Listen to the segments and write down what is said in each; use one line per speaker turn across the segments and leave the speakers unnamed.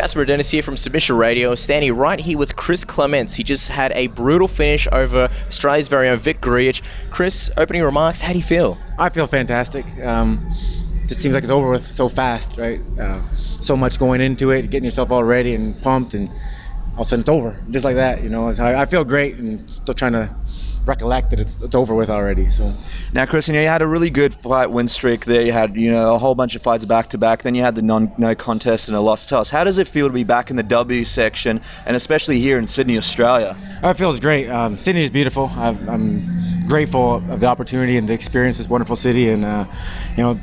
Jasper Dennis here from Submission Radio, standing right here with Chris Clements. He just had a brutal finish over Australia's very own Vic Grujic. Chris, opening remarks, how do you feel?
I feel fantastic. Just seems like it's over with so fast, right? So much going into it, getting yourself all ready and pumped, and all of a sudden it's over, just like that. You know, I feel great, and still trying to recollect that it's over with already. So
now, Chris, you had a really good fight win streak there. You had a whole bunch of fights back to back. Then you had the no contest and a loss. Tell us, how does it feel to be back in the W section, and especially here in Sydney, Australia?
It feels great. Sydney is beautiful. I'm grateful of the opportunity and the experience. This wonderful city, and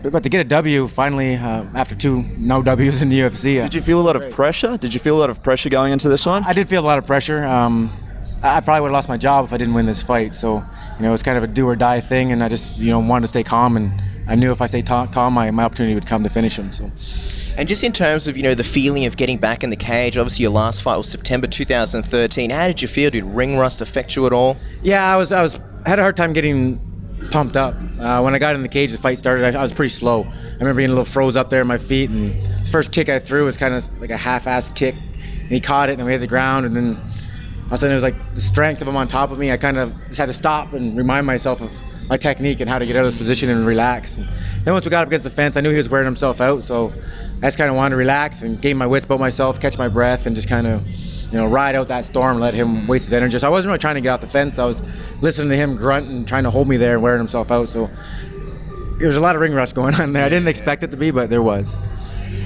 but to get a W finally after two no W's in the UFC.
Did you feel a lot of pressure? Did you feel a lot of pressure going into this one?
I did feel a lot of pressure. I probably would have lost my job if I didn't win this fight. So, it's kind of a do or die thing, and I just, wanted to stay calm, and I knew if I stayed calm, my opportunity would come to finish him. So.
And just in terms of, the feeling of getting back in the cage, obviously your last fight was September 2013. How did you feel? Did ring rust affect you at all?
Yeah, I had a hard time getting pumped up. When I got in the cage, the fight started, I was pretty slow. I remember being a little froze up there in my feet, and the first kick I threw was kind of like a half-assed kick, and he caught it, and we hit the ground, and then all of a sudden it was like the strength of him on top of me. I kind of just had to stop and remind myself of my technique and how to get out of this position and relax. And then once we got up against the fence, I knew he was wearing himself out, so I just kind of wanted to relax and gain my wits about myself, catch my breath, and just kind of ride out that storm, let him waste his energy. So I wasn't really trying to get off the fence. I was listening to him grunt and trying to hold me there and wearing himself out. So there's a lot of ring rust going on there. I didn't expect it to be, but there was.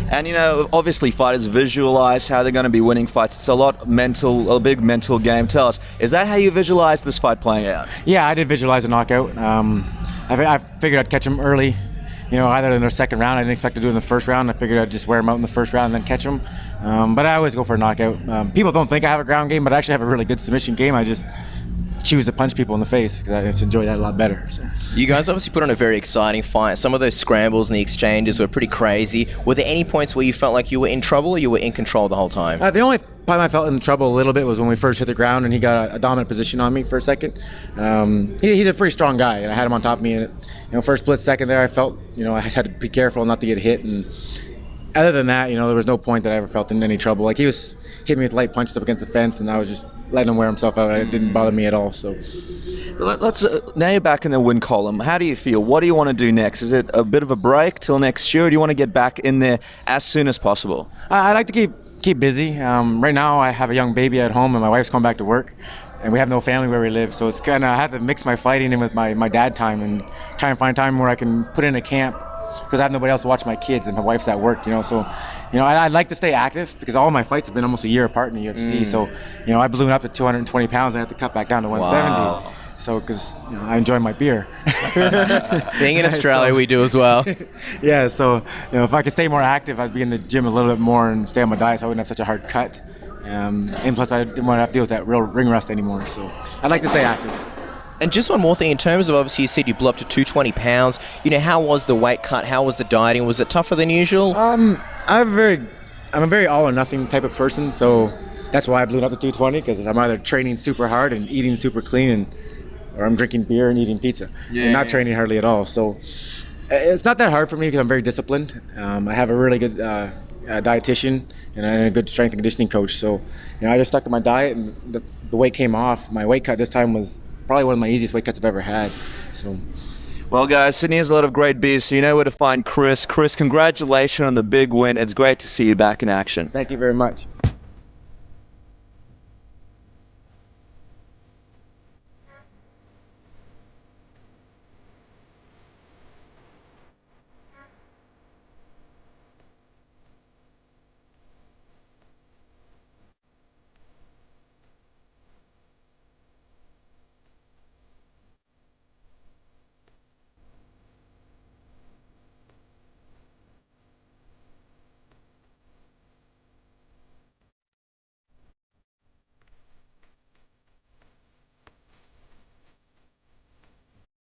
And obviously fighters visualize how they're going to be winning fights. It's a big mental game. Tell us, is that how you visualize this fight playing out?
Yeah, I did visualize a knockout. I figured I'd catch him early, either in the second round. I didn't expect to do it in the first round. I figured I'd just wear him out in the first round and then catch him. But I always go for a knockout. People don't think I have a ground game, but I actually have a really good submission game. I just choose to punch people in the face because I just enjoy that a lot better. So.
You guys obviously put on a very exciting fight. Some of those scrambles and the exchanges were pretty crazy. Were there any points where you felt like you were in trouble or you were in control the whole time?
The only time I felt in trouble a little bit was when we first hit the ground and he got a dominant position on me for a second. He's a pretty strong guy, and I had him on top of me. And first split second there, I felt I had to be careful not to get hit. And other than that, there was no point that I ever felt in any trouble. Like he was hitting me with light punches up against the fence, and I was just letting him wear himself out. It didn't bother me at all. So.
Let's now you're back in the win column. How do you feel? What do you want to do next? Is it a bit of a break till next year, or do you want to get back in there as soon as possible?
I like to keep busy. Right now, I have a young baby at home, and my wife's coming back to work, and we have no family where we live. So it's kind of I have to mix my fighting in with my dad time and try and find time where I can put in a camp because I have nobody else to watch my kids, and my wife's at work. So. I'd like to stay active because all my fights have been almost a year apart in the UFC. So, I balloon up to 220 pounds and I have to cut back down to 170.
Wow.
So, because I enjoy my beer.
Being in Australia, we do as well.
Yeah, so if I could stay more active, I'd be in the gym a little bit more and stay on my diet so I wouldn't have such a hard cut. And plus, I didn't want to have to deal with that real ring rust anymore. So, I'd like to stay active.
And just one more thing, in terms of obviously you said you blew up to 220 pounds. How was the weight cut? How was the dieting? Was it tougher than usual?
I'm a very all or nothing type of person, so that's why I blew it up to 220 because I'm either training super hard and eating super clean, or I'm drinking beer and eating pizza, and not training hardly at all. So it's not that hard for me because I'm very disciplined. I have a really good dietitian and a good strength and conditioning coach. So I just stuck to my diet, and the weight came off. My weight cut this time was probably one of my easiest weight cuts I've ever had. So.
Well, guys, Sydney has a lot of great beers, so you know where to find Chris. Chris, congratulations on the big win. It's great to see you back in action.
Thank you very much.